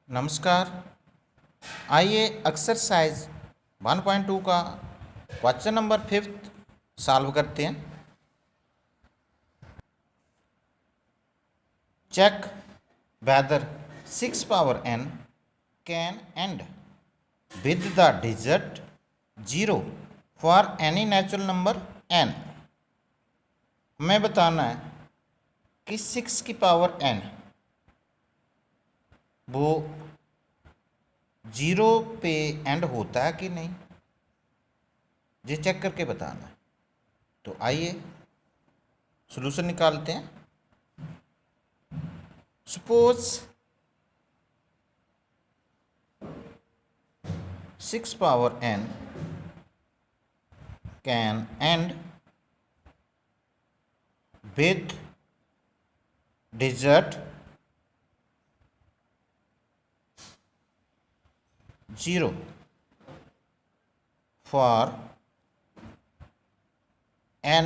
नमस्कार। आइए एक्सरसाइज 1.2 का क्वेश्चन नंबर 5 सॉल्व करते हैं। Check whether 6 power n can end with the digit 0 for any natural number n। हमें बताना है कि 6 की पावर n वो 0 पे एंड होता है कि नहीं, ये चेक करके बताना है। तो आइए सॉल्यूशन निकालते हैं। Suppose 6 power n can end with digit 0 for n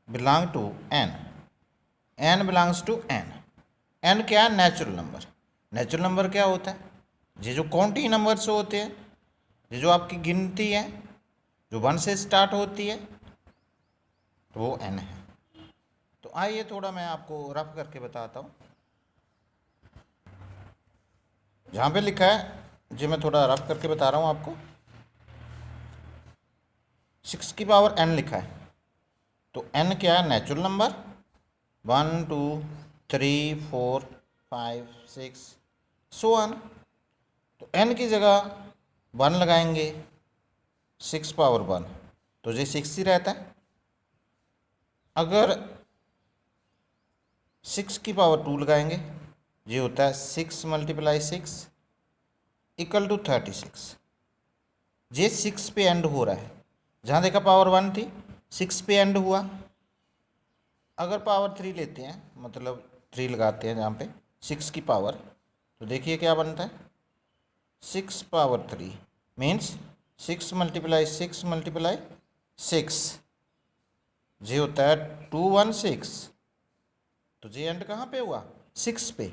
belong to n belongs to n क्या है? Natural number. नेचुरल नंबर क्या होता है? ये जो काउंटिंग नंबर्स होते हैं, ये जो आपकी गिनती है जो 1 से स्टार्ट होती है, तो वो n है। तो आइए थोड़ा मैं आपको रफ करके बताता हूँ। जहाँ पे लिखा है जो मैं थोड़ा रफ करके बता रहा हूँ आपको, 6 की पावर n लिखा है, तो n क्या है? Natural number. 1 2 3 4 5 6 so on. तो n की जगह 1 लगाएंगे, 6 पावर 1, तो ये 6 ही रहता है। अगर 6 की पावर 2 लगाएंगे, ये होता है 6 × 6 इक्वल टू 36। ये 6 पे एंड हो रहा है। जहाँ देखा पावर 1 थी, 6 पे एंड हुआ। अगर पावर 3 लेते हैं, मतलब 3 लगाते हैं जहाँ पे 6 की पावर, तो देखिए क्या बनता है। 6 पावर 3 मीन्स 6 × 6 × 6, ये होता है 216। तो ये एंड कहाँ पे हुआ? 6 पे,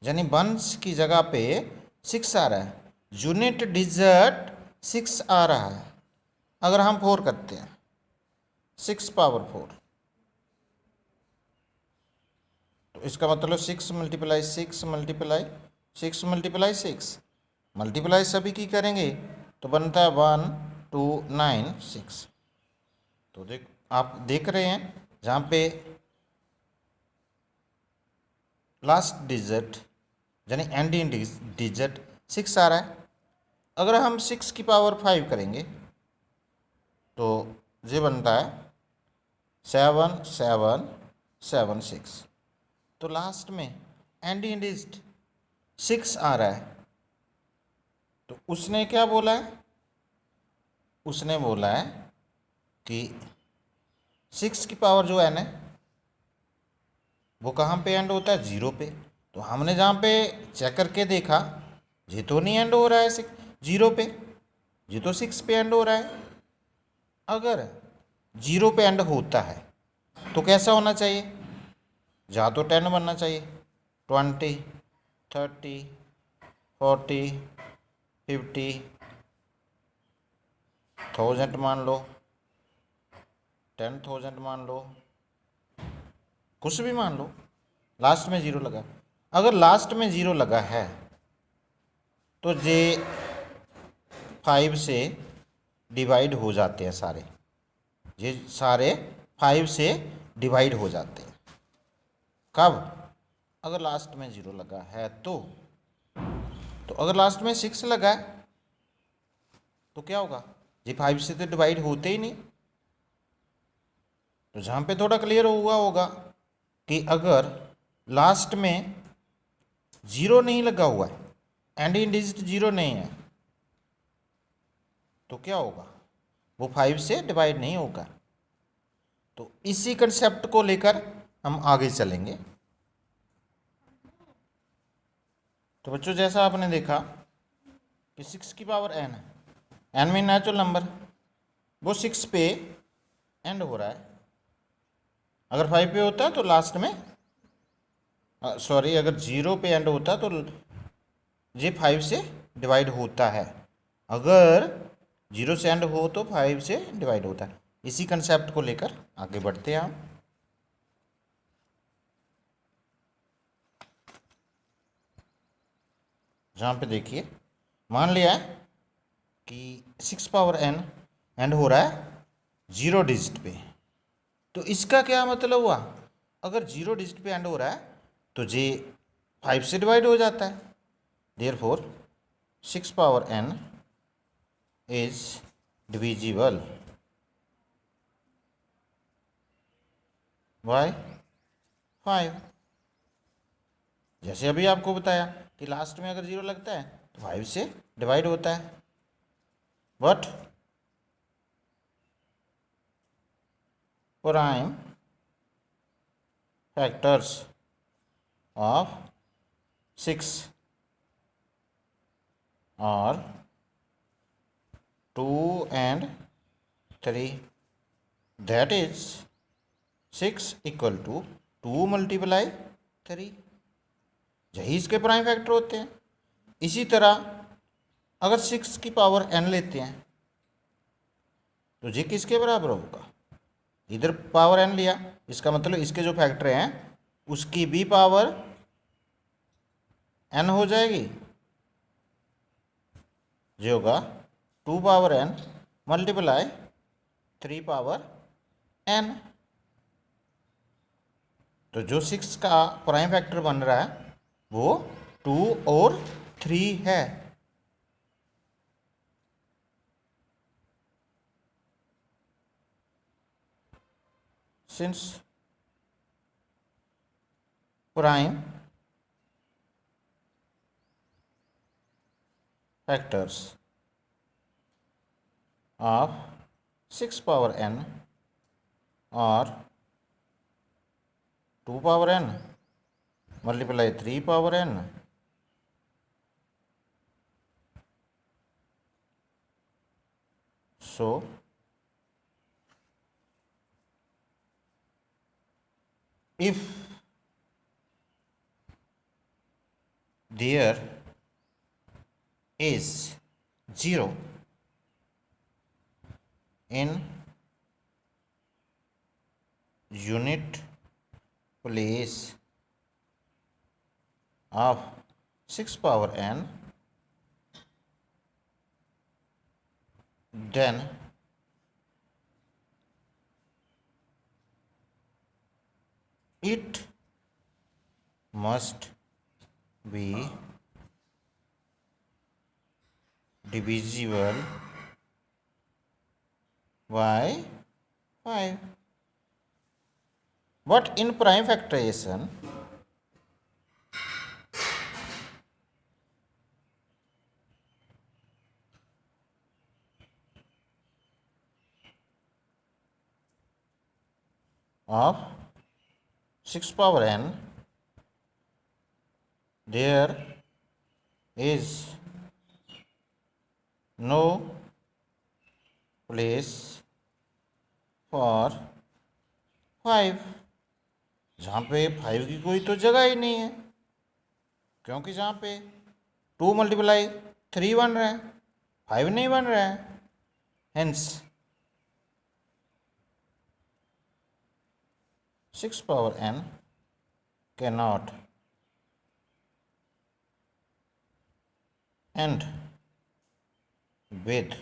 यानी 1 की जगह पे 6 आ रहा है। यूनिट डिजिट 6 आ रहा है। अगर हम 4 करते हैं, 6 पावर 4, तो इसका मतलब 6 × 6 × 6 × 6 मल्टीप्लाई सभी की करेंगे तो बनता है 1296। तो आप देख रहे हैं जहाँ पे लास्ट डिजिट यानी एंडिंग डिजिट 6 आ रहा है। अगर हम 6 की पावर 5 करेंगे तो ये बनता है 7776। तो लास्ट में एंडिंग डिजिट 6 आ रहा है। तो उसने क्या बोला है? उसने बोला है कि 6 की पावर जो n है वो कहाँ पे एंड होता है? 0 पे। तो हमने जहाँ पे चेक करके देखा, ये तो नहीं एंड हो रहा है 0 पे, ये तो 6 पे एंड हो रहा है। अगर 0 पे एंड होता है तो कैसा होना चाहिए? या तो 10 बनना चाहिए, 20 30 40 50 1000 मान लो, 10,000 मान लो, कुछ भी मान लो, लास्ट में 0 लगा। अगर लास्ट में 0 लगा है तो ये 5 से डिवाइड हो जाते हैं सारे, ये सारे 5 से डिवाइड हो जाते हैं। कब? अगर लास्ट में 0 लगा है तो अगर लास्ट में 6 लगा है तो क्या होगा? ये 5 से तो डिवाइड होते ही नहीं। तो जहाँ पे थोड़ा क्लियर हुआ होगा कि अगर लास्ट में 0 नहीं लगा हुआ है, एंडिंग डिजिट 0 नहीं है, तो क्या होगा? वो 5 से डिवाइड नहीं होगा। तो इसी कंसेप्ट को लेकर हम आगे चलेंगे। तो बच्चों, जैसा आपने देखा कि 6 की पावर n है, n में नेचुरल नंबर, वो 6 पे एंड हो रहा है। अगर 5 पे होता है तो लास्ट में सॉरी, अगर 0 पे एंड होता तो ये 5 से डिवाइड होता है, अगर 0 से एंड हो तो 5 से डिवाइड होता है। इसी कंसेप्ट को लेकर आगे बढ़ते हैं हम। जहाँ पे देखिए मान लिया है कि 6 पावर n एंड हो रहा है 0 डिजिट पे, तो इसका क्या मतलब हुआ, अगर 0 डिजिट पे एंड हो रहा है तो जे 5 से डिवाइड हो जाता है। Therefore 6 power n is divisible by 5। जैसे अभी आपको बताया कि लास्ट में अगर 0 लगता है तो 5 से डिवाइड होता है, but prime factors of 6 or 2 and 3, that is 6 equal to 2 multiply 3। यही इसके प्राइम फैक्टर होते हैं। इसी तरह अगर 6 की पावर n लेते हैं तो ये किसके बराबर होगा, इधर पावर n लिया, इसका मतलब इसके जो फैक्टर हैं उसकी भी पावर n हो जाएगी। जो होगा 2 power n multiply 3 power n। तो जो 6 का प्राइम फैक्टर बन रहा है वो 2 और 3 है। Since prime factors of 6 power n और 2 power n multiply 3 power n, so if there is 0 in unit place of 6 power n, then it must be divisible by 5. But in prime factorization, of 6 power n, there is no place for 5। जहाँ पे 5 की कोई तो जगह ही नहीं है, क्योंकि जहाँ पे 2 मल्टीप्लाई 3 बन रहा है, 5 नहीं बन रहा है। Hence 6 power n cannot end with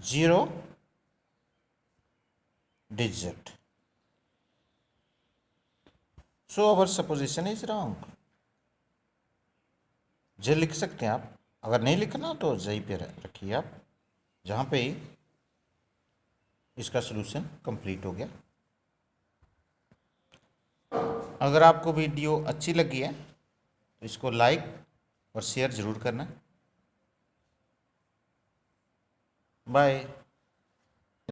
0 digit, so our supposition is wrong। जे लिख सकते हैं आप, अगर नहीं लिखना तो यहीं पे रखिए आप, जहाँ पे ही इसका सलूशन कंप्लीट हो गया। अगर आपको वीडियो अच्छी लगी है तो इसको लाइक और शेयर ज़रूर करना। बाय।